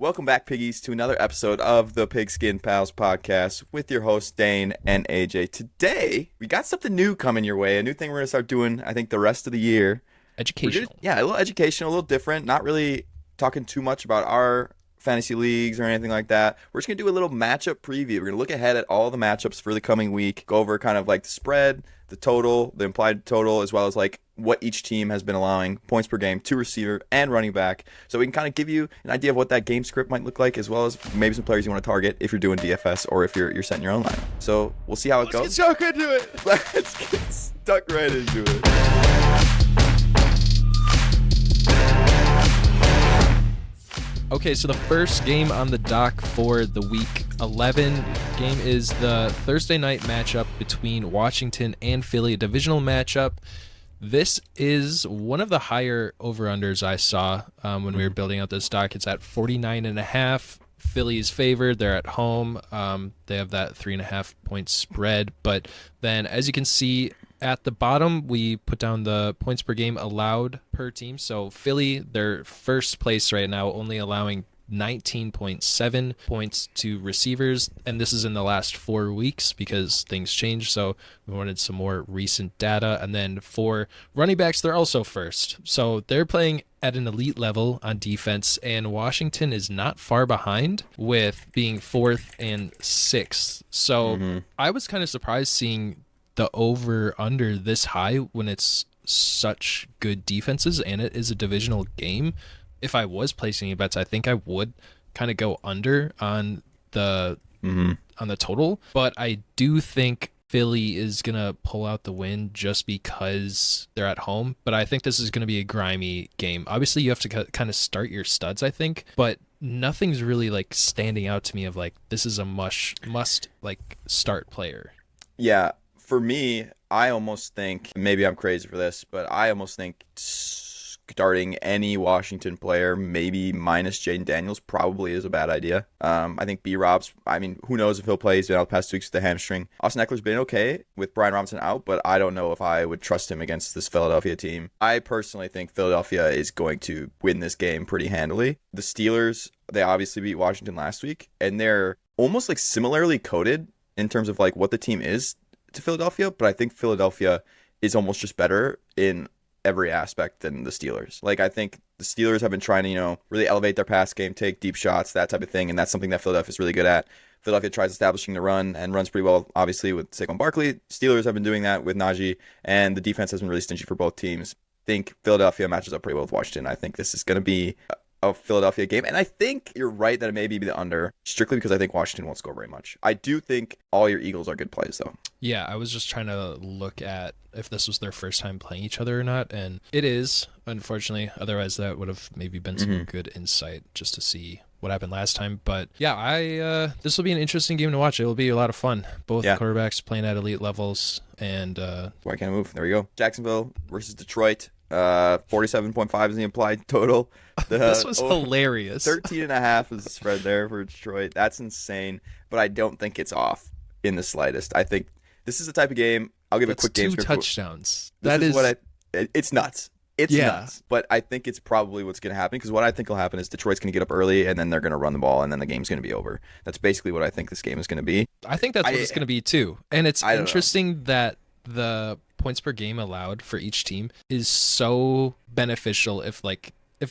Welcome back, piggies, to another episode of the Pigskin Pals podcast with your hosts, Dayne and AJ. Today, we got something new coming your way, a new thing we're going to start doing, I think, the rest of the year. Educational. A little educational, a little different, not really talking too much about our fantasy leagues or anything like that. We're just going to do a little matchup preview. We're going to look ahead at all the matchups for the coming week, go over kind of like the spread, the total, the implied total, as well as like what each team has been allowing points per game to receiver and running back. So we can kind of give you an idea of what that game script might look like, as well as maybe some players you want to target if you're doing DFS or if you're setting your own lineup. So we'll see how it goes. Let's get stuck into it. Let's get stuck right into it. Okay, so the first game on the dock for the Week 11 game is the Thursday night matchup between Washington and Philly, a divisional matchup. This is one of the higher over-unders I saw when we were building out this dock. It's at 49.5. Philly's favored. They're at home. They have that 3.5 point spread. But then, as you can see, at the bottom, we put down the points per game allowed per team. So Philly, they're first place right now, only allowing 19.7 points to receivers, and this is in the last 4 weeks because things changed, so we wanted some more recent data. And then for running backs, they're also first, so they're playing at an elite level on defense, and Washington is not far behind with being 4th and 6th. So I was kind of surprised seeing the over under this high when it's such good defenses and it is a divisional game. If I was placing bets, I think I would kind of go under on the total, but I do think Philly is gonna pull out the win just because they're at home. But I think this is gonna be a grimy game. Obviously, you have to kind of start your studs, I think, but nothing's really like standing out to me of like this is a must like start player. Yeah, for me, I almost think, maybe I'm crazy for this, but I almost think starting any Washington player, maybe minus Jaden Daniels, probably is a bad idea. I think B-Rob's, who knows if he'll play. He's been out the past 2 weeks with the hamstring. Austin Eckler's been okay with Brian Robinson out, but I don't know if I would trust him against this Philadelphia team. I personally think Philadelphia is going to win this game pretty handily. The Steelers, they obviously beat Washington last week, and they're almost like similarly coded in terms of like what the team is to Philadelphia, but I think Philadelphia is almost just better in every aspect than the Steelers. Like, I think the Steelers have been trying to, really elevate their pass game, take deep shots, that type of thing, and that's something that Philadelphia is really good at. Philadelphia tries establishing the run and runs pretty well, obviously, with Saquon Barkley. Steelers have been doing that with Najee, and the defense has been really stingy for both teams. I think Philadelphia matches up pretty well with Washington. I think this is going to be a Philadelphia game, and I think you're right that it may be the under, strictly because I think Washington won't score very much. I do think all your Eagles are good plays, though. Yeah, I was just trying to look at if this was their first time playing each other or not, and it is, unfortunately. Otherwise, that would have maybe been some good insight just to see what happened last time. But yeah, this will be an interesting game to watch. It will be a lot of fun. Both quarterbacks playing at elite levels, and why can't I move? There we go. Jacksonville versus Detroit. 47.5 is the implied total. This was hilarious. 13.5 is the spread there for Detroit. That's insane, but I don't think it's off in the slightest. I think this is the type of game. I'll give a quick game script. 2 touchdowns. It's nuts. It's nuts. But I think it's probably what's going to happen, because what I think will happen is Detroit's going to get up early, and then they're going to run the ball, and then the game's going to be over. That's basically what I think this game is going to be. I think that's what it's going to be too. And it's interesting that the points per game allowed for each team is so beneficial if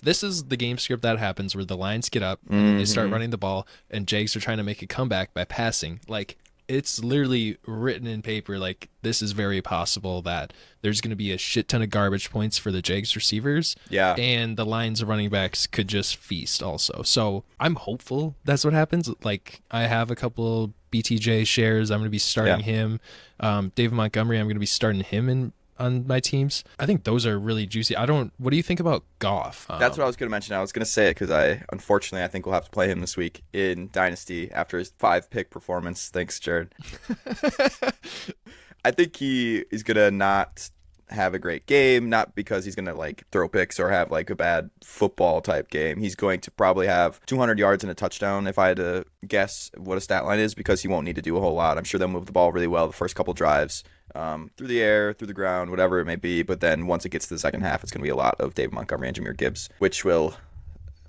this is the game script that happens where the Lions get up and they start running the ball and Jags are trying to make a comeback by passing. Like, it's literally written in paper, like, this is very possible that there's going to be a shit ton of garbage points for the Jags receivers. Yeah. And the Lions running backs could just feast also. So I'm hopeful that's what happens. Like, I have a couple BTJ shares. I'm going to be starting him. David Montgomery, I'm going to be starting him on my teams. I think those are really juicy. What do you think about Goff? That's what I was going to mention. I was going to say it because unfortunately, I think we'll have to play him this week in Dynasty after his 5-pick performance. Thanks, Jared. I think he is going to not have a great game, not because he's going to like throw picks or have like a bad football type game. He's going to probably have 200 yards and a touchdown if I had to guess what a stat line is, because he won't need to do a whole lot. I'm sure they'll move the ball really well the first couple drives, through the air, through the ground, whatever it may be. But then once it gets to the second half, it's going to be a lot of David Montgomery and Jahmyr Gibbs, which will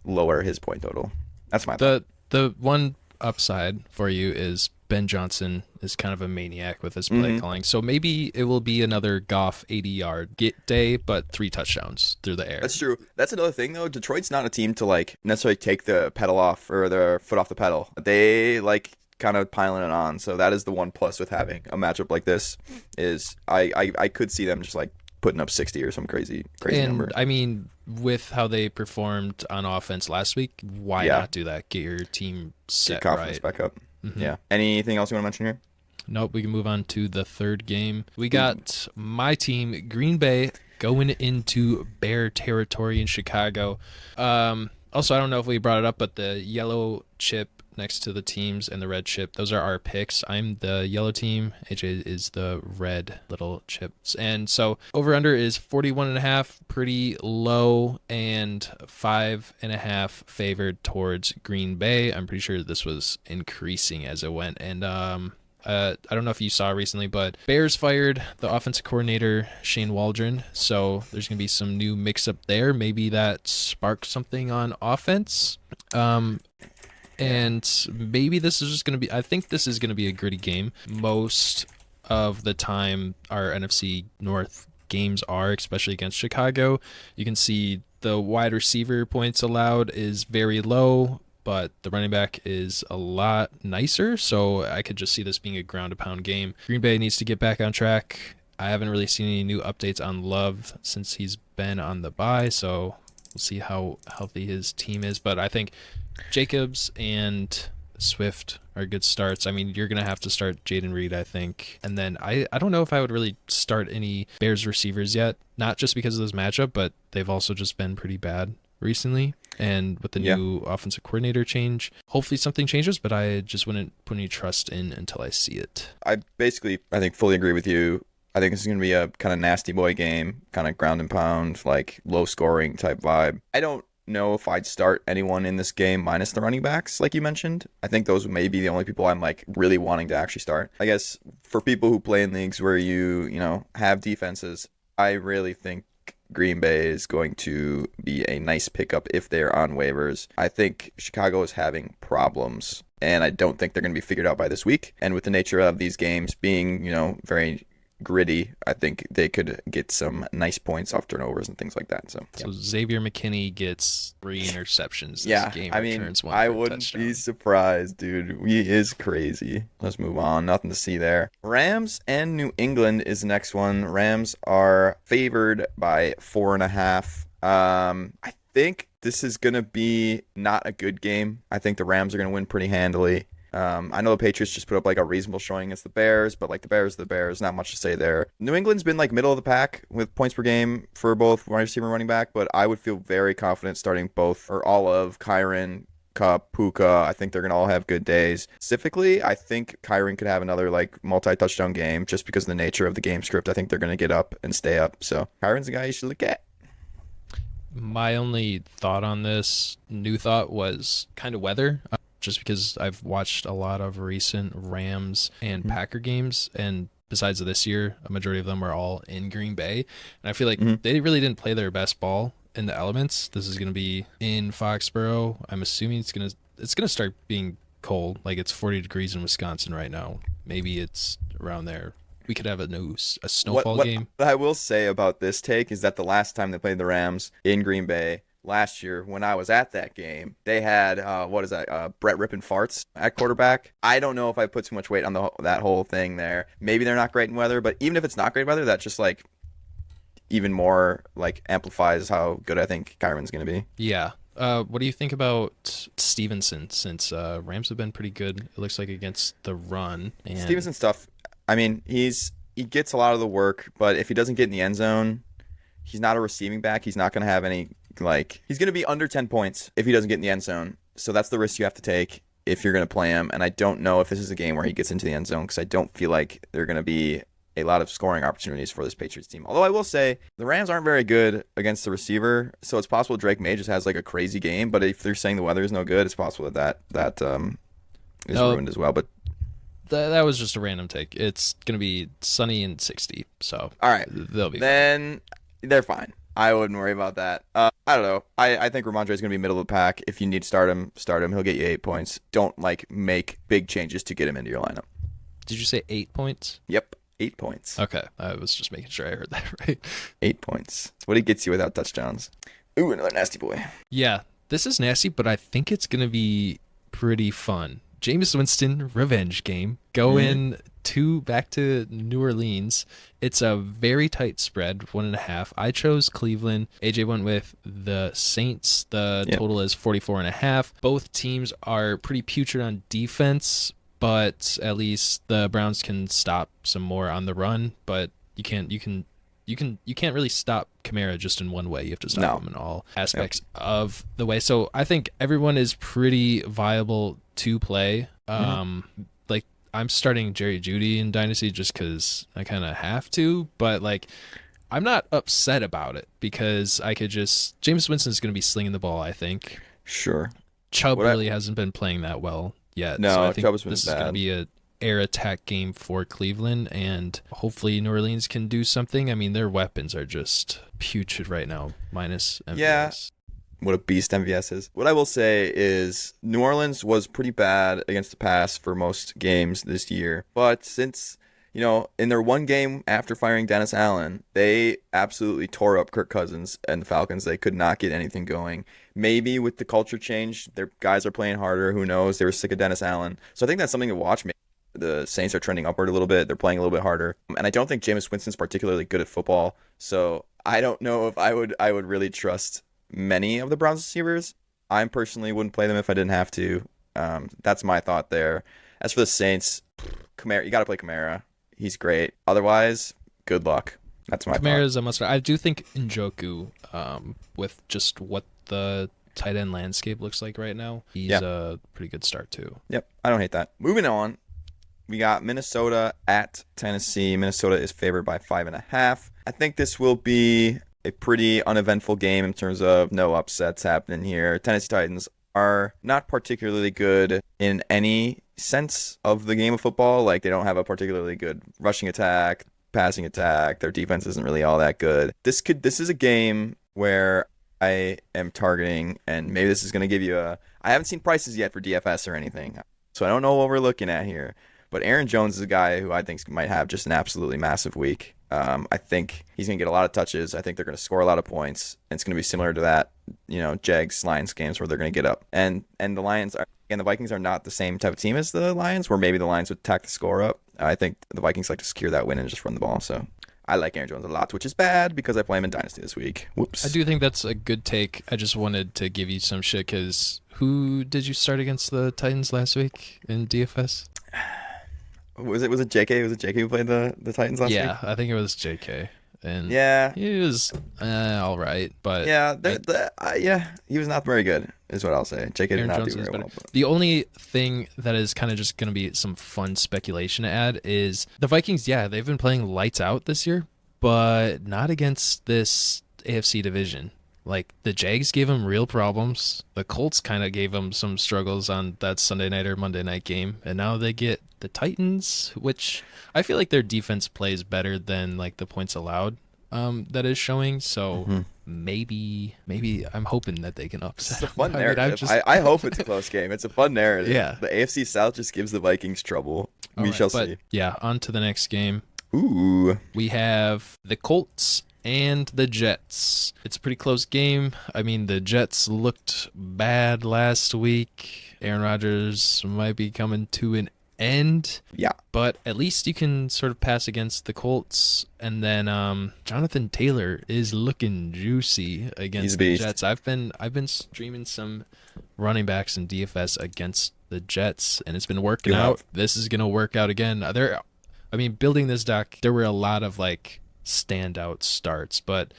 lower his point total. That's my thought. The one upside for you is Ben Johnson is kind of a maniac with his play calling. So maybe it will be another Goff 80-yard get day, but 3 touchdowns through the air. That's true. That's another thing, though. Detroit's not a team to like necessarily take the pedal off or their foot off the pedal. They like kind of piling it on. So that is the one plus with having a matchup like this is I could see them just like putting up 60 or some crazy number. I mean, with how they performed on offense last week, why not do that? Get your team set Get confidence back up. Yeah. Anything else you want to mention here? Nope. We can move on to the third game. We got my team, Green Bay, going into Bear territory in Chicago. Also, I don't know if we brought it up, but the yellow chip next to the teams and the red chip, those are our picks. I'm the yellow team. AJ is the red little chips. And so over under is 41.5, pretty low, and 5.5 favored towards Green Bay. I'm pretty sure this was increasing as it went. And I don't know if you saw recently, but Bears fired the offensive coordinator, Shane Waldron. So there's going to be some new mix-up there. Maybe that sparks something on offense. And maybe this is just going to be, I think this is going to be a gritty game. Most of the time, our NFC North games are, especially against Chicago. You can see the wide receiver points allowed is very low, but the running back is a lot nicer. So I could just see this being a ground and pound game. Green Bay needs to get back on track. I haven't really seen any new updates on Love since he's been on the bye. So we'll see how healthy his team is. But I think Jacobs and Swift are good starts. I mean, you're going to have to start Jaden Reed, I think. And then I don't know if I would really start any Bears receivers yet, not just because of this matchup, but they've also just been pretty bad recently. And with the new offensive coordinator change, hopefully something changes, but I just wouldn't put any trust in until I see it. I think, fully agree with you. I think this is going to be a kind of nasty boy game, kind of ground and pound, like low scoring type vibe. I don't know if I'd start anyone in this game minus the running backs, like you mentioned. I think those may be the only people I'm like really wanting to actually start. I guess for people who play in leagues where you have defenses, I really think Green Bay is going to be a nice pickup if they're on waivers. I think Chicago is having problems, and I don't think they're going to be figured out by this week. And with the nature of these games being, very gritty, I think they could get some nice points off turnovers and things like that. So Xavier McKinney gets 3 interceptions this game. I mean, I wouldn't be surprised, dude. He is crazy. Let's move on. Nothing to see there. Rams and New England is the next one. Rams are favored by 4.5. I think this is going to be not a good game. I think the Rams are going to win pretty handily. I know the Patriots just put up like a reasonable showing against the Bears, but like the Bears, not much to say there. New England's been like middle of the pack with points per game for both wide receiver and running back, but I would feel very confident starting both or all of Kyron, Kupp, Puka. I think they're going to all have good days. Specifically, I think Kyron could have another like multi-touchdown game just because of the nature of the game script. I think they're going to get up and stay up. So Kyron's the guy you should look at. My only thought on this, new thought, was kind of weather. Just because I've watched a lot of recent Rams and Packer games, and besides this year, a majority of them were all in Green Bay. And I feel like they really didn't play their best ball in the elements. This is going to be in Foxborough. I'm assuming it's going to start being cold. Like it's 40 degrees in Wisconsin right now. Maybe it's around there. We could have a snowfall game. What I will say about this take is that the last time they played the Rams in Green Bay, last year, when I was at that game, they had, Brett Rippin Farts at quarterback. I don't know if I put too much weight on that whole thing there. Maybe they're not great in weather, but even if it's not great weather, that just, like, even more, like, amplifies how good I think Kyron's going to be. Yeah. What do you think about Stevenson, since Rams have been pretty good, it looks like, against the run? And Stevenson's stuff, I mean, he gets a lot of the work, but if he doesn't get in the end zone, he's not a receiving back. He's not going to have any... Like, he's going to be under 10 points if he doesn't get in the end zone. So that's the risk you have to take if you're going to play him. And I don't know if this is a game where he gets into the end zone because I don't feel like there are going to be a lot of scoring opportunities for this Patriots team. Although I will say the Rams aren't very good against the receiver. So it's possible Drake May just has like a crazy game. But if they're saying the weather is no good, it's possible that is ruined as well. But that was just a random take. It's going to be sunny and 60. So all right, they'll be then fine. They're fine. I wouldn't worry about that. I don't know. I think Ramondre's going to be middle of the pack. If you need to start him, start him. He'll get you 8 points. Don't make big changes to get him into your lineup. Did you say 8 points? Yep, 8 points. Okay, I was just making sure I heard that right. 8 points. That's what he gets you without touchdowns. Ooh, another nasty boy. Yeah, this is nasty, but I think it's going to be pretty fun. Jameis Winston revenge game. Going back to New Orleans. It's a very tight spread, 1.5. I chose Cleveland. AJ went with the Saints. The total is 44.5. Both teams are pretty putrid on defense, but at least the Browns can stop some more on the run. But you can't really stop Kamara just in one way. You have to stop him in all aspects of the way. So I think everyone is pretty viable to play. Like I'm starting Jerry Jeudy in Dynasty just because I kind of have to, but like I'm not upset about it because I could just Jameis Winston's going to be slinging the ball. I think. Sure. Chubb really hasn't been playing that well yet. No, so I think Chubb's been this bad. is going to be a air attack game for Cleveland, and hopefully New Orleans can do something. I mean, their weapons are just putrid right now, minus MVS. Yeah. What a beast MVS is. What I will say is New Orleans was pretty bad against the pass for most games this year. But since, in their one game after firing Dennis Allen, they absolutely tore up Kirk Cousins and the Falcons. They could not get anything going. Maybe with the culture change, their guys are playing harder. Who knows? They were sick of Dennis Allen. So I think that's something to watch. Maybe the Saints are trending upward a little bit. They're playing a little bit harder. And I don't think Jameis Winston's particularly good at football. So I don't know if I would really trust many of the Browns receivers. I personally wouldn't play them if I didn't have to. That's my thought there. As for the Saints, Kamara, you got to play Kamara. He's great. Otherwise, good luck. That's my Kamara thought. is a must. I do think Njoku, with just what the tight end landscape looks like right now, he's a pretty good start too. Yep, I don't hate that. Moving on, we got Minnesota at Tennessee. Minnesota is favored by 5.5. I think this will be a pretty uneventful game in terms of no upsets happening here. Tennessee Titans are not particularly good in any sense of the game of football. Like, they don't have a particularly good rushing attack, passing attack. Their defense isn't really all that good. This is a game where I am targeting, and maybe this is going to give you I haven't seen prices yet for DFS or anything, so I don't know what we're looking at here. But Aaron Jones is a guy who I think might have just an absolutely massive week. I think he's going to get a lot of touches. I think they're going to score a lot of points. And it's going to be similar to that, Jags Lions games where they're going to get up. And the Lions the Vikings are not the same type of team as the Lions, where maybe the Lions would tack the score up. I think the Vikings like to secure that win and just run the ball. So I like Aaron Jones a lot, which is bad because I play him in Dynasty this week. Whoops. I do think that's a good take. I just wanted to give you some shit because who did you start against the Titans last week in DFS? Was it JK? Was it JK who played the Titans last week? Yeah, I think it was JK. And yeah, he was all right, but he was not very good, is what I'll say. JK did not do very well. But the only thing that is kind of just going to be some fun speculation to add is the Vikings. Yeah, they've been playing lights out this year, but not against this AFC division. Like, the Jags gave them real problems. The Colts kind of gave them some struggles on that Sunday night or Monday night game. And now they get the Titans, which I feel like their defense plays better than, like, the points allowed that is showing. So maybe I'm hoping that they can upset. It's a fun narrative. I hope it's a close game. It's a fun narrative. Yeah. The AFC South just gives the Vikings trouble. We shall see. Yeah, on to the next game. Ooh. We have the Colts and the Jets. It's a pretty close game. I mean, the Jets looked bad last week. Aaron Rodgers might be coming to an end. Yeah. But at least you can sort of pass against the Colts. And then Jonathan Taylor is looking juicy against the Jets. I've been streaming some running backs in DFS against the Jets, and it's been working out. This is going to work out again. Building this deck, there were a lot of standout starts, but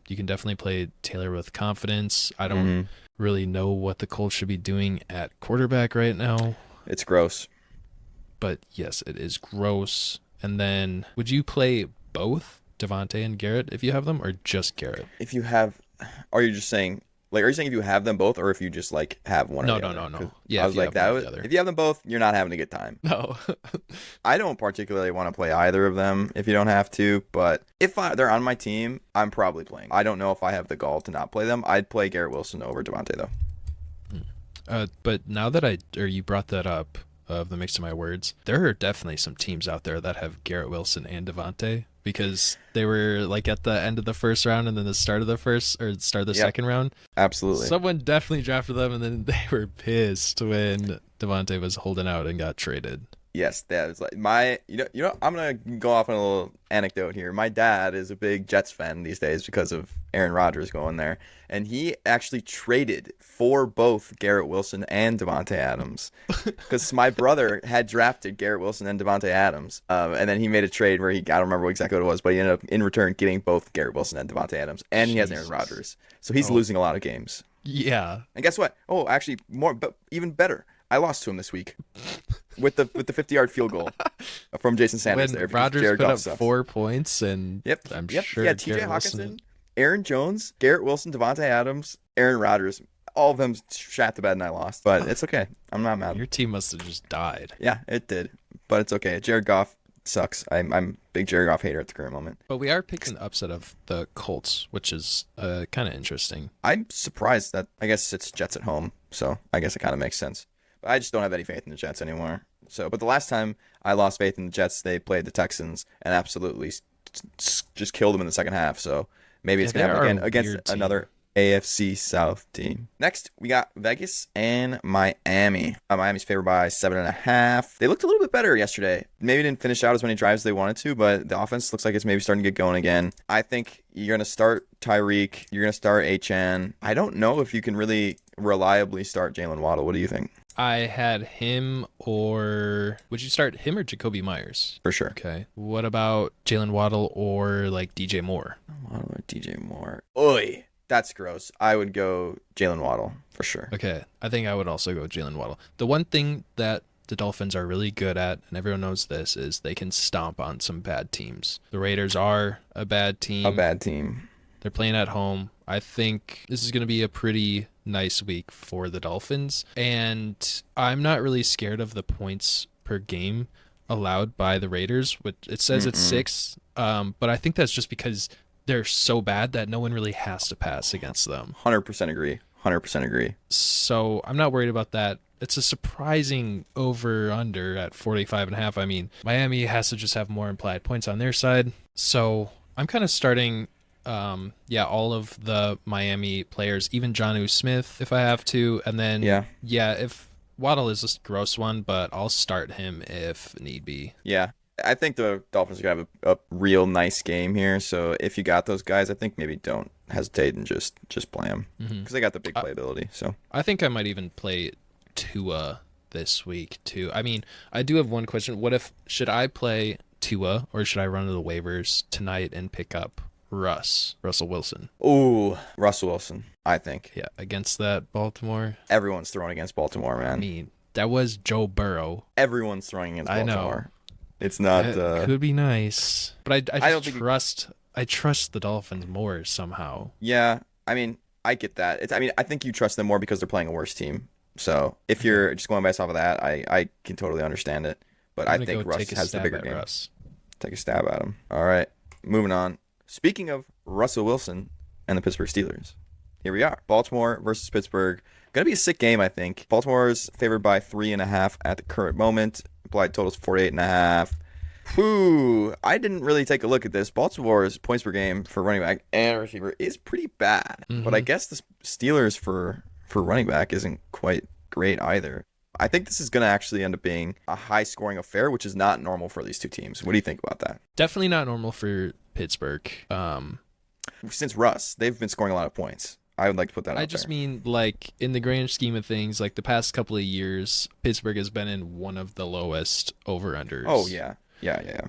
you can definitely play Taylor with confidence. I don't really know what the Colts should be doing at quarterback right now. It's gross. But yes, it is gross. And then would you play both Devontae and Garrett if you have them, or just Garrett? If you have, are you just saying Like, are you saying if you have them both, or if you just like have one or the other? No. Yeah, I if was you like, have one or that the was, other. if you have them both, you're not having a good time. No. I don't particularly want to play either of them if you don't have to, but if they're on my team, I'm probably playing. I don't know if I have the gall to not play them. I'd play Garrett Wilson over Devontae though. But now that you brought that up, of the mix of my words, there are definitely some teams out there that have Garrett Wilson and Devontae, because they were like at the end of the first round and then the start of the second round. Absolutely. Someone definitely drafted them, and then they were pissed when Devontae was holding out and got traded. Yes, that was like I'm gonna go off on a little anecdote here. My dad is a big Jets fan these days because of Aaron Rodgers going there, and he actually traded for both Garrett Wilson and Devontae Adams, because my brother had drafted Garrett Wilson and Devontae Adams, and then he made a trade where I don't remember exactly what it was, but he ended up in return getting both Garrett Wilson and Devontae Adams, and he has Aaron Rodgers, so he's losing a lot of games. Yeah, and guess what? Oh, actually, even better. I lost to him this week with the 50-yard field goal from Jason Sanders. When there Rodgers Jared put Goff up sucks. 4 points, and I'm sure yeah, T.J. Garrett Hawkinson, Wilson... Aaron Jones, Garrett Wilson, Devontae Adams, Aaron Rodgers, all of them shat the bed and I lost, but it's okay. I'm not mad. Your team must have just died. Yeah, it did, but it's okay. Jared Goff sucks. I'm a big Jared Goff hater at the current moment. But we are picking the upset of the Colts, which is kind of interesting. I'm surprised that, I guess it's Jets at home, so I guess it kind of makes sense. But I just don't have any faith in the Jets anymore. But the last time I lost faith in the Jets, they played the Texans and absolutely just killed them in the second half. So maybe it's going to happen again against another AFC South team. Next, we got Vegas and Miami. Miami's favored by 7.5. They looked a little bit better yesterday. Maybe didn't finish out as many drives as they wanted to, but the offense looks like it's maybe starting to get going again. I think you're going to start Tyreek. You're going to start HN. I don't know if you can really reliably start Jalen Waddle. What do you think? I had him, or would you start him or Jacoby Myers? For sure. Okay. What about Jalen Waddle or like DJ Moore? Waddle or DJ Moore. Oy. That's gross. I would go Jalen Waddle for sure. Okay. I think I would also go Jalen Waddle. The one thing that the Dolphins are really good at, and everyone knows this, is they can stomp on some bad teams. The Raiders are a bad team. They're playing at home. I think this is going to be a pretty nice week for the Dolphins. And I'm not really scared of the points per game allowed by the Raiders. It says it's 6, but I think that's just because they're so bad that no one really has to pass against them. 100% agree. 100% agree. So I'm not worried about that. It's a surprising over-under at 45.5. I mean, Miami has to just have more implied points on their side. So I'm kind of starting... all of the Miami players, even Jonnu Smith if I have to, and then if Waddle is a gross one, but I'll start him if need be. Yeah, I think the Dolphins are gonna have a real nice game here, so if you got those guys, I think maybe don't hesitate and just play them because they got the big playability. So I think I might even play Tua this week too. I mean, I do have one question. Should I play Tua or should I run to the waivers tonight and pick up Russell Wilson? Ooh, Russell Wilson, I think. Yeah, against that Baltimore. Everyone's throwing against Baltimore, man. I mean, that was Joe Burrow. Everyone's throwing against Baltimore. I know. It's not... It could be nice. But I trust the Dolphins more somehow. Yeah, I mean, I get that. I think you trust them more because they're playing a worse team. So if you're just going based off of that, I can totally understand it. But I think Russ has the bigger game. Take a stab at him. All right, moving on. Speaking of Russell Wilson and the Pittsburgh Steelers, here we are. Baltimore versus Pittsburgh. Going to be a sick game, I think. Baltimore's favored by 3.5 at the current moment. Implied total's 48.5. Whew. I didn't really take a look at this. Baltimore's points per game for running back and receiver is pretty bad. But I guess the Steelers for running back isn't quite great either. I think this is going to actually end up being a high-scoring affair, which is not normal for these two teams. What do you think about that? Definitely not normal for Pittsburgh. Since Russ, they've been scoring a lot of points. I would like to put that out there. I just mean, like, in the grand scheme of things, like the past couple of years, Pittsburgh has been in one of the lowest over-unders. Oh, yeah. Yeah.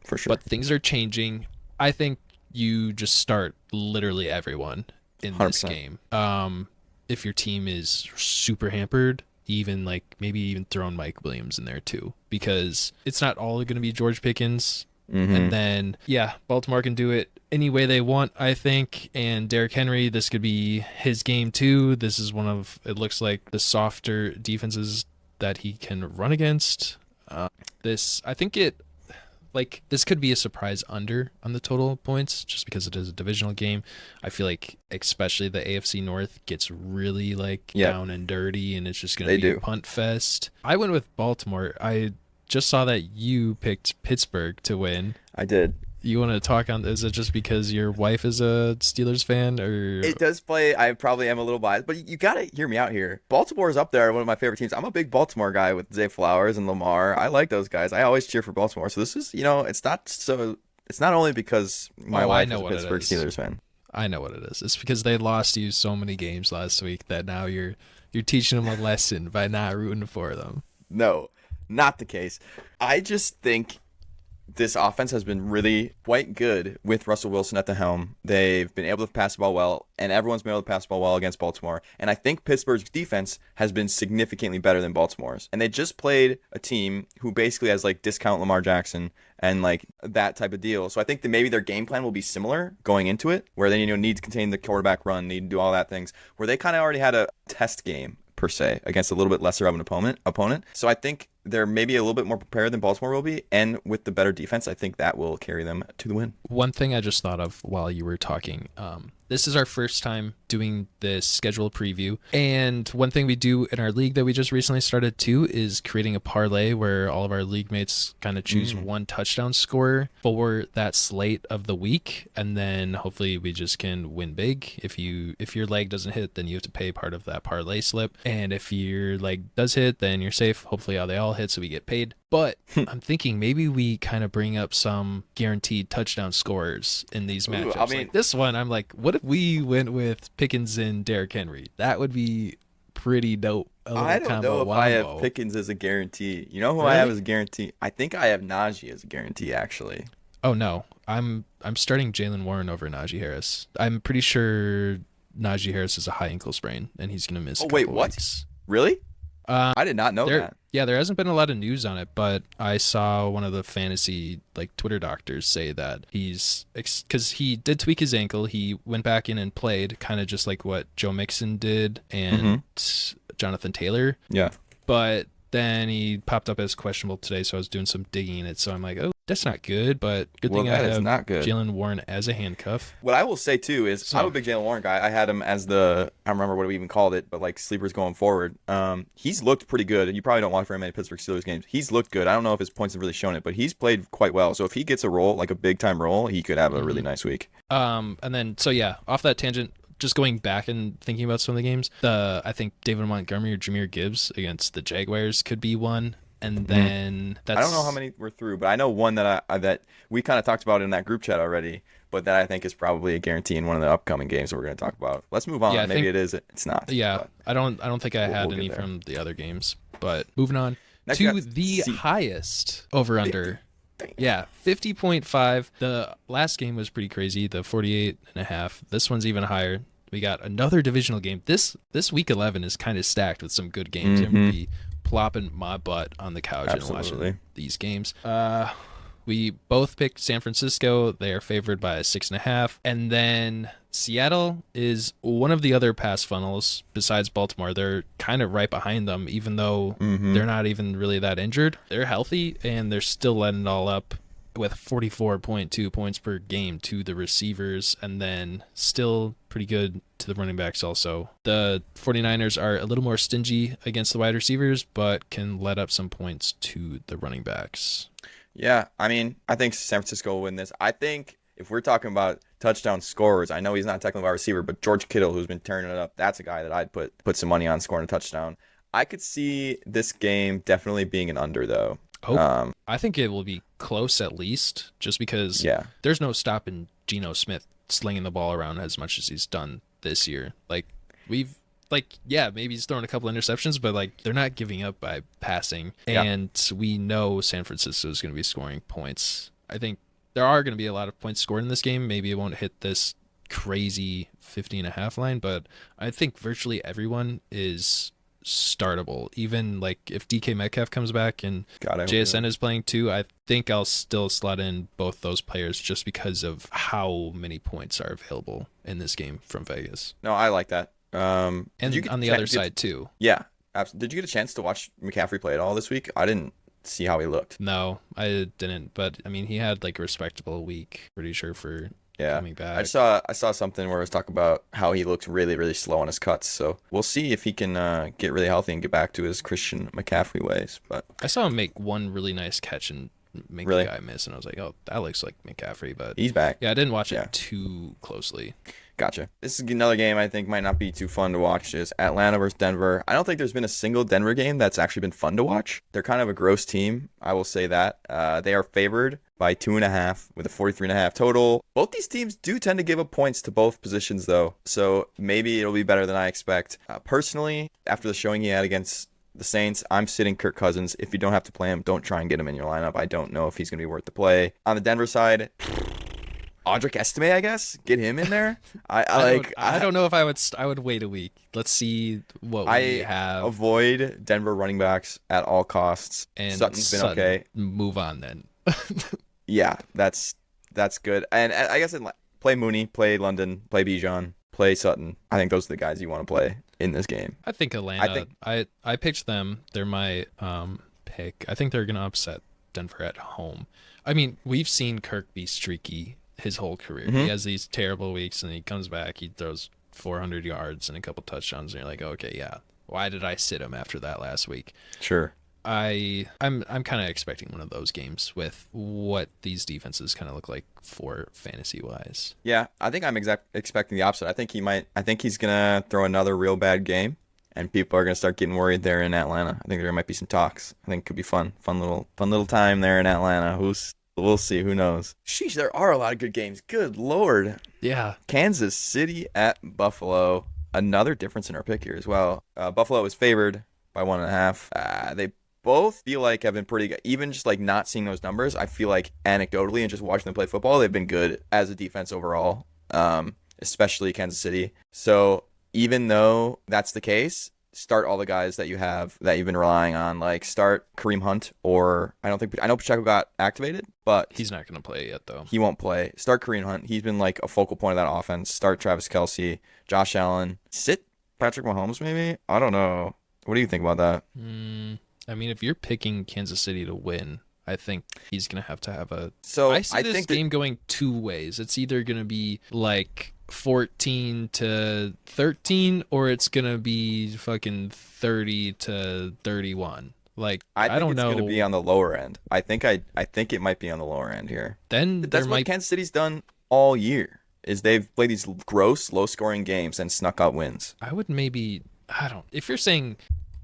For sure. But things are changing. I think you just start literally everyone in this 100%. game. If your team is super hampered, maybe even throwing Mike Williams in there too, because it's not all going to be George Pickens. And then, Baltimore can do it. any way they want, I think. And Derrick Henry, this could be his game too. This is one of, it looks like, the softer defenses that he can run against. I think this could be a surprise under on the total points just because it is a divisional game. I feel like especially the AFC North gets really down and dirty, and it's just going to be a punt fest. I went with Baltimore. I just saw that you picked Pittsburgh to win. I did. You want to talk on, is it just because your wife is a Steelers fan, or? It does play, I probably am a little biased, but you got to hear me out here. Baltimore is up there, one of my favorite teams. I'm a big Baltimore guy with Zay Flowers and Lamar. I like those guys. I always cheer for Baltimore. So this is, it's not only because my wife is a Pittsburgh Steelers fan. I know what it is. It's because they lost you so many games last week that now you're teaching them a lesson by not rooting for them. No, not the case. I just think this offense has been really quite good with Russell Wilson at the helm. They've been able to pass the ball well, and everyone's been able to pass the ball well against Baltimore. And I think Pittsburgh's defense has been significantly better than Baltimore's. And they just played a team who basically has discount Lamar Jackson and that type of deal. So I think that maybe their game plan will be similar going into it, where they need to contain the quarterback run, need to do all that things, where they kind of already had a test game per se against a little bit lesser of an opponent. So I think they're maybe a little bit more prepared than Baltimore will be, and with the better defense, I think that will carry them to the win. One thing I just thought of while you were talking, this is our first time doing this schedule preview, and one thing we do in our league that we just recently started too is creating a parlay where all of our league mates kind of choose one touchdown scorer for that slate of the week, and then hopefully we just can win big. If your leg doesn't hit, then you have to pay part of that parlay slip, and if your leg does hit, then you're safe. Hopefully they all hit so we get paid. But I'm thinking maybe we kind of bring up some guaranteed touchdown scorers in these matchups. I mean, like this one, I'm like, what if we went with Pickens and Derrick Henry? That would be pretty dope. I don't know if I have Pickens as a guarantee. You know who I have as a guarantee? I think I have Najee as a guarantee, actually. Oh, no. I'm starting Jalen Warren over Najee Harris. I'm pretty sure Najee Harris has a high ankle sprain, and he's going to miss a couple weeks. Really? I did not know that. Yeah, there hasn't been a lot of news on it, but I saw one of the fantasy Twitter doctors say that because he did tweak his ankle. He went back in and played, kind of just like what Joe Mixon did and Jonathan Taylor. Yeah. But then he popped up as questionable today, so I was doing some digging in it. So I'm like, oh, that's not good, but good thing I have Jalen Warren as a handcuff. What I will say, too, is I'm a big Jalen Warren guy. I had him as I don't remember what we even called it, but sleepers going forward. He's looked pretty good. You probably don't watch very many Pittsburgh Steelers games. He's looked good. I don't know if his points have really shown it, but he's played quite well. So if he gets a role, a big-time role, he could have a really nice week. And then, off that tangent, just going back and thinking about some of the games, I think David Montgomery or Jahmyr Gibbs against the Jaguars could be one. And then I don't know how many we're through, but I know one that that we kind of talked about in that group chat already, but that I think is probably a guarantee in one of the upcoming games that we're going to talk about. Let's move on. Yeah, maybe it is. It's not. Yeah, I don't think I had any from the other games, but moving on to the highest over under. Yeah, 50.5. The last game was pretty crazy, the 48.5. This one's even higher. We got another divisional game. This week 11 is kind of stacked with some good games. I'm going to be plopping my butt on the couch and watching these games. We both picked San Francisco. They are favored by 6.5. And then Seattle is one of the other pass funnels besides Baltimore. They're kind of right behind them, even though they're not even really that injured. They're healthy, and they're still letting it all up with 44.2 points per game to the receivers, and then still pretty good to the running backs also. The 49ers are a little more stingy against the wide receivers, but can let up some points to the running backs. Yeah, I mean, I think San Francisco will win this. I think if we're talking about touchdown scorers, I know he's not a technical wide receiver, but George Kittle, who's been turning it up, that's a guy that I'd put some money on scoring a touchdown. I could see this game definitely being an under, though. I think it will be close at least, just because there's no stopping Geno Smith slinging the ball around as much as he's done this year. Maybe he's thrown a couple interceptions, but they're not giving up by passing. And we know San Francisco is going to be scoring points. I think there are going to be a lot of points scored in this game. Maybe it won't hit this crazy 50.5 line, but I think virtually everyone is startable. Even like if DK Metcalf comes back and God, I hope JSN not. is playing too, I think I'll still slot in both those players just because of how many points are available in this game from Vegas. No, I like that. Did you And get on the other side too. Yeah, absolutely. Did you get a chance to watch McCaffrey play at all this week? I didn't see how he looked. No, I didn't. But I mean, he had like a respectable week, pretty sure, for Yeah, coming back. I saw something where it was talking about how he looked really, really slow on his cuts. So we'll see if he can get really healthy and get back to his Christian McCaffrey ways. But I saw him make one really nice catch and make Really? the guy miss, and I was like, oh, that looks like McCaffrey. But he's back. yeah, I didn't watch Yeah. it too closely. Gotcha. This is another game I think might not be too fun to watch. Is Atlanta versus Denver. I don't think there's been a single Denver game that's actually been fun to watch. They're kind of a gross team. I will say that. They are favored by 2.5 with a 43.5 total. Both these teams do tend to give up points to both positions though. So maybe it'll be better than I expect. Personally, after the showing he had against the Saints, I'm sitting Kirk Cousins. If you don't have to play him, don't try and get him in your lineup. I don't know if he's going to be worth the play. On the Denver side, Audric Estime, I guess. Get him in there. I don't know if I would wait a week. Let's see what we have. Avoid Denver running backs at all costs. And Sutton's been Sutton, okay. move on then. Yeah, that's good. And I guess play Mooney, play London, play Bijan, play Sutton. I think those are the guys you want to play in this game. I think Atlanta. I picked them. They're my pick. I think they're gonna upset Denver at home. I mean, we've seen Kirk be streaky his whole career. He has these terrible weeks, and he comes back. He throws 400 yards and a couple touchdowns, and you're like, okay, yeah. Why did I sit him after that last week? Sure. I'm kind of expecting one of those games with what these defenses kind of look like for fantasy wise. Yeah, I think I'm expecting the opposite. I think he's gonna throw another real bad game, and people are gonna start getting worried there in Atlanta. I think there might be some talks. I think it could be fun little time there in Atlanta. We'll see. Who knows? Sheesh, there are a lot of good games. Good Lord. Yeah. Kansas City at Buffalo. Another difference in our pick here as well. Buffalo is favored by 1.5. They both feel like have been pretty good. Even just like not seeing those numbers, I feel like anecdotally and just watching them play football, they've been good as a defense overall, especially Kansas City. So even though that's the case, start all the guys that you have that you've been relying on. Like start Kareem Hunt, or I know Pacheco got activated, but He's not going to play yet, though. he won't play. Start Kareem Hunt. He's been like a focal point of that offense. Start Travis Kelce, Josh Allen. Sit Patrick Mahomes maybe? I don't know. What do you think about that? I mean, if you're picking Kansas City to win, I think he's going to have a... So I see I this think game going two ways. It's either going to be like 14-13, or it's going to be fucking 30-31. Like, I think don't it's know. going to be on the lower end. I think it might be on the lower end here. Then That's there what might... Kansas City's done all year. Is they've played these gross, low-scoring games and snuck out wins. I would maybe... If you're saying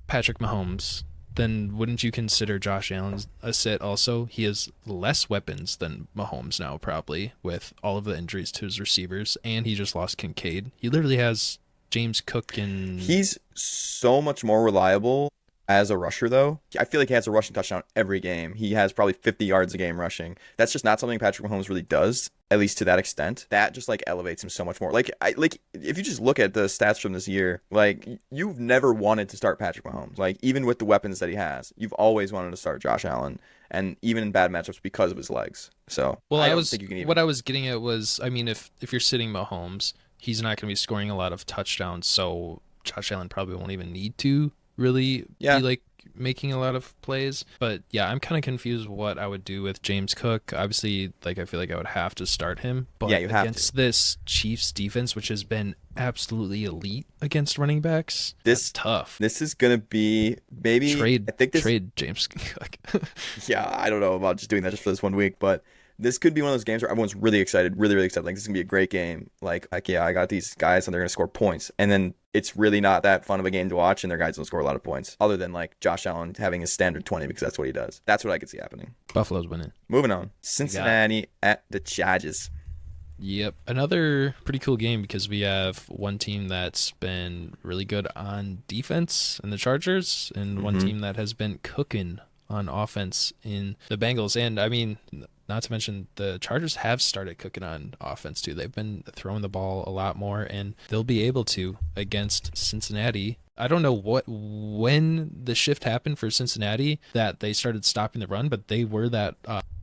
Patrick Mahomes, then wouldn't you consider Josh Allen a sit also? He has less weapons than Mahomes now, probably, with all of the injuries to his receivers, and he just lost Kincaid. He literally has James Cook and... He's so much more reliable as a rusher, though. I feel like he has a rushing touchdown every game. He has probably 50 yards a game rushing. That's just not something Patrick Mahomes really does, at least to that extent. That just like elevates him so much more. Like if you just look at the stats from this year, like you've never wanted to start Patrick Mahomes. Like even with the weapons that he has, you've always wanted to start Josh Allen, and even in bad matchups because of his legs. So Well, I don't think you can even... what I was getting at was, I mean, if you're sitting Mahomes, he's not going to be scoring a lot of touchdowns, so Josh Allen probably won't even need to really be like making a lot of plays. But yeah, I'm kind of confused what I would do with James Cook. Obviously, like I feel like I would have to start him, but Yeah, you have against this Chiefs defense, which has been absolutely elite against running backs, that's tough. This is gonna be maybe trade James Cook. Yeah, I don't know about just doing that just for this 1 week, but this could be one of those games where everyone's really excited, really, really excited. Like, this is going to be a great game. Like, yeah, I got these guys and they're going to score points. And then it's really not that fun of a game to watch, and their guys don't score a lot of points, other than, like, Josh Allen having his standard 20 because that's what he does. That's what I could see happening. Buffalo's winning. Moving on. Cincinnati at the Chargers. Yep. Another pretty cool game because we have one team that's been really good on defense in the Chargers, and one team that has been cooking on offense in the Bengals. And I mean, not to mention the Chargers have started cooking on offense too. They've been throwing the ball a lot more, and they'll be able to against Cincinnati. I don't know when the shift happened for Cincinnati that they started stopping the run, but they were that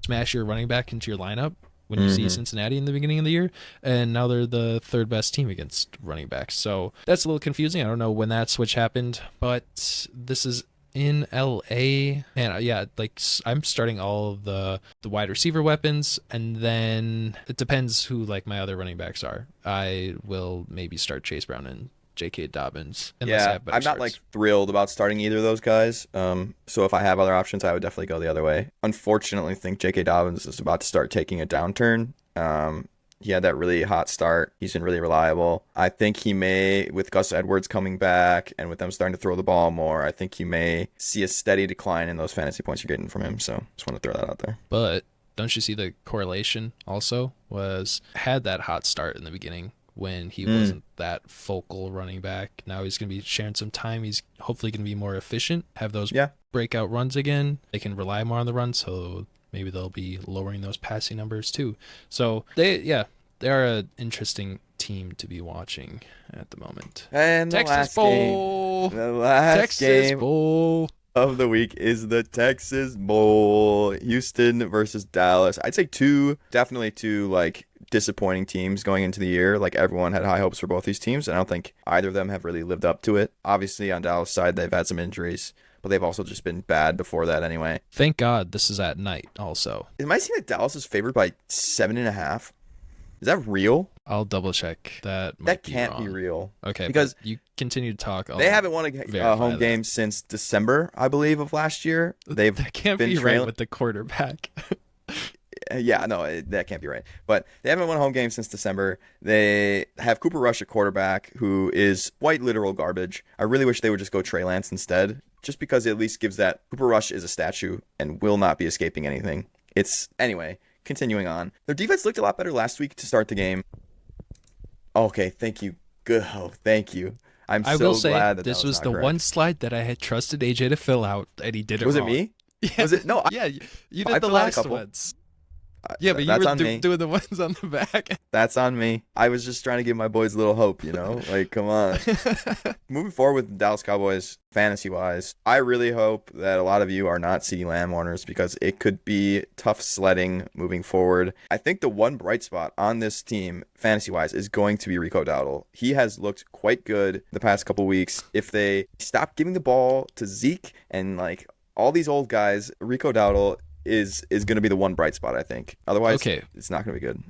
smash your running back into your lineup when you see Cincinnati in the beginning of the year, and now they're the third best team against running backs. So that's a little confusing. I don't know when that switch happened, but this is in LA, and I'm starting all of the wide receiver weapons, and then it depends who like my other running backs are. I will maybe start Chase Brown and J.K. Dobbins. Yeah, I'm not like thrilled about starting either of those guys. So if I have other options, I would definitely go the other way. Unfortunately, I think J.K. Dobbins is about to start taking a downturn. He had that really hot start. He's been really reliable. I think he may, with Gus Edwards coming back and with them starting to throw the ball more, I think you may see a steady decline in those fantasy points you're getting from him. So just want to throw that out there. But don't you see the correlation also had that hot start in the beginning when he wasn't that focal running back. Now he's going to be sharing some time. He's hopefully going to be more efficient, have those breakout runs again. They can rely more on the run, so maybe they'll be lowering those passing numbers too. So they are an interesting team to be watching at the moment. And the last game of the week is the Texas Bowl. Houston versus Dallas. I'd say definitely two like disappointing teams going into the year. Like everyone had high hopes for both these teams, and I don't think either of them have really lived up to it. Obviously on Dallas' side, they've had some injuries, but they've also just been bad before that anyway. Thank God this is at night also. Am I seeing that Dallas is favored by 7.5? Is that real? I'll double check that. That can't be real. Okay, because you continue to talk. They haven't won a home game since December, I believe, of last year. That can't be right with the quarterback. Yeah, no, that can't be right. But they haven't won a home game since December. They have Cooper Rush at quarterback, who is quite literal garbage. I really wish they would just go Trey Lance instead, just because it at least gives that Cooper Rush is a statue and will not be escaping anything. Anyway, continuing on. Their defense looked a lot better last week to start the game. Okay, thank you. Good. Oh, thank you. I will say glad this was the one slide that I had trusted AJ to fill out, and he did it wrong. Was it me? Yeah. Was it? No. Yeah, you did the last ones. Yeah, but you were doing the ones on the back. That's on me. I was just trying to give my boys a little hope, Like, come on. Moving forward with the Dallas Cowboys, fantasy-wise, I really hope that a lot of you are not CeeDee Lamb owners because it could be tough sledding moving forward. I think the one bright spot on this team, fantasy-wise, is going to be Rico Dowdle. He has looked quite good the past couple weeks. If they stop giving the ball to Zeke and, like, all these old guys, Rico Dowdle is going to be the one bright spot, I think. Otherwise, it's not going to be good.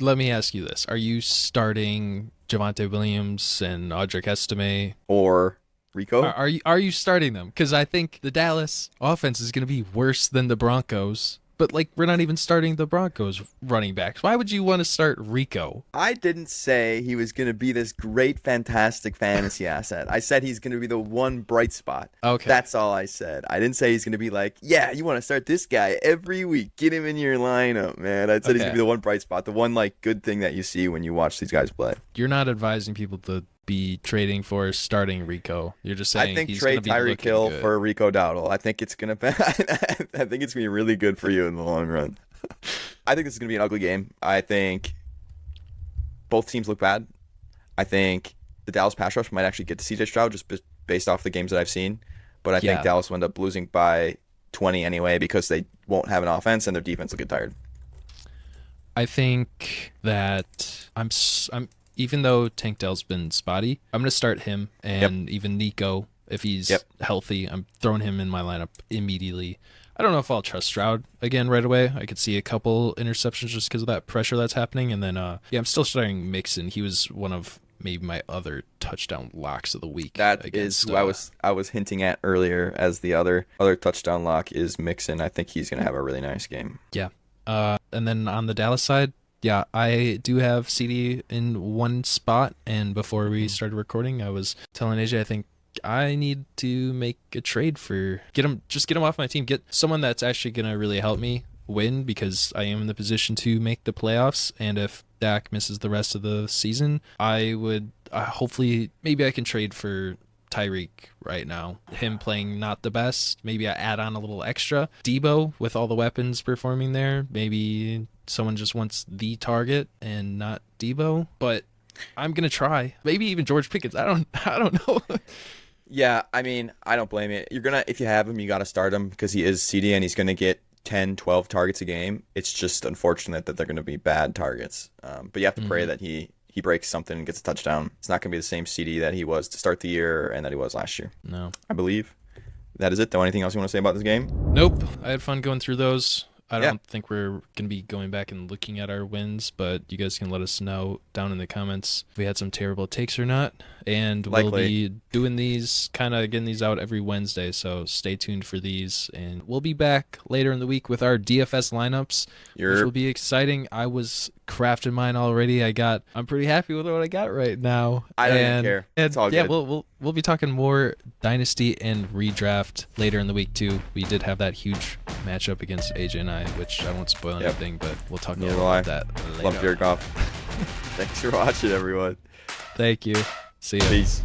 Let me ask you this. Are you starting Javonte Williams and Audric Estime? Or Rico? Are you starting them? Because I think the Dallas offense is going to be worse than the Broncos. But, like, we're not even starting the Broncos running backs. Why would you want to start Rico? I didn't say he was going to be this great, fantastic fantasy asset. I said he's going to be the one bright spot. Okay. That's all I said. I didn't say he's going to be like, yeah, you want to start this guy every week. Get him in your lineup, man. I said he's going to be the one bright spot, the one, like, good thing that you see when you watch these guys play. You're not advising people to be trading for starting Rico. You're just saying I think trade Tyreek Hill for Rico Dowdle. I think it's gonna be really good for you in the long run. I think this is gonna be an ugly game. I think both teams look bad. I think the Dallas pass rush might actually get to CJ Stroud just based off the games that I've seen, but I think Dallas will end up losing by 20 anyway because they won't have an offense and their defense will get tired. I think that I'm even though Tank Dell's been spotty, I'm going to start him and even Nico if he's healthy. I'm throwing him in my lineup immediately. I don't know if I'll trust Stroud again right away. I could see a couple interceptions just because of that pressure that's happening. And then, I'm still starting Mixon. He was one of maybe my other touchdown locks of the week. That is who I was hinting at earlier as the other touchdown lock is Mixon. I think he's going to have a really nice game. Yeah. And then on the Dallas side, yeah, I do have CD in one spot, and before we started recording, I was telling AJ I think I need to make a trade for get him off my team, get someone that's actually gonna really help me win because I am in the position to make the playoffs, and if Dak misses the rest of the season, I would hopefully maybe I can trade for Tyreek right now. Him playing not the best. Maybe I add on a little extra. Debo with all the weapons performing there. Maybe someone just wants the target and not Debo. But I'm gonna try. Maybe even George Pickens. I don't know. Yeah, I mean, I don't blame you. If you have him, you got to start him because he is CD and he's going to get 10, 12 targets a game. It's just unfortunate that they're going to be bad targets. But you have to pray that he breaks something and gets a touchdown. It's not going to be the same CD that he was to start the year and that he was last year. No. I believe. That is it, though. Anything else you want to say about this game? Nope. I had fun going through those. I don't think we're going to be going back and looking at our wins, but you guys can let us know down in the comments if we had some terrible takes or not. And we'll be doing these, kind of getting these out every Wednesday, so stay tuned for these. And we'll be back later in the week with our DFS lineups, which will be exciting. I was crafting mine already. I'm pretty happy with what I got right now. I don't even care. It's all good. We'll be talking more Dynasty and redraft later in the week, too. We did have that huge matchup against AJ and I, which I won't spoil anything, but we'll talk more about that later. Love jerk off. Thanks for watching, everyone. Thank you. See ya. Peace.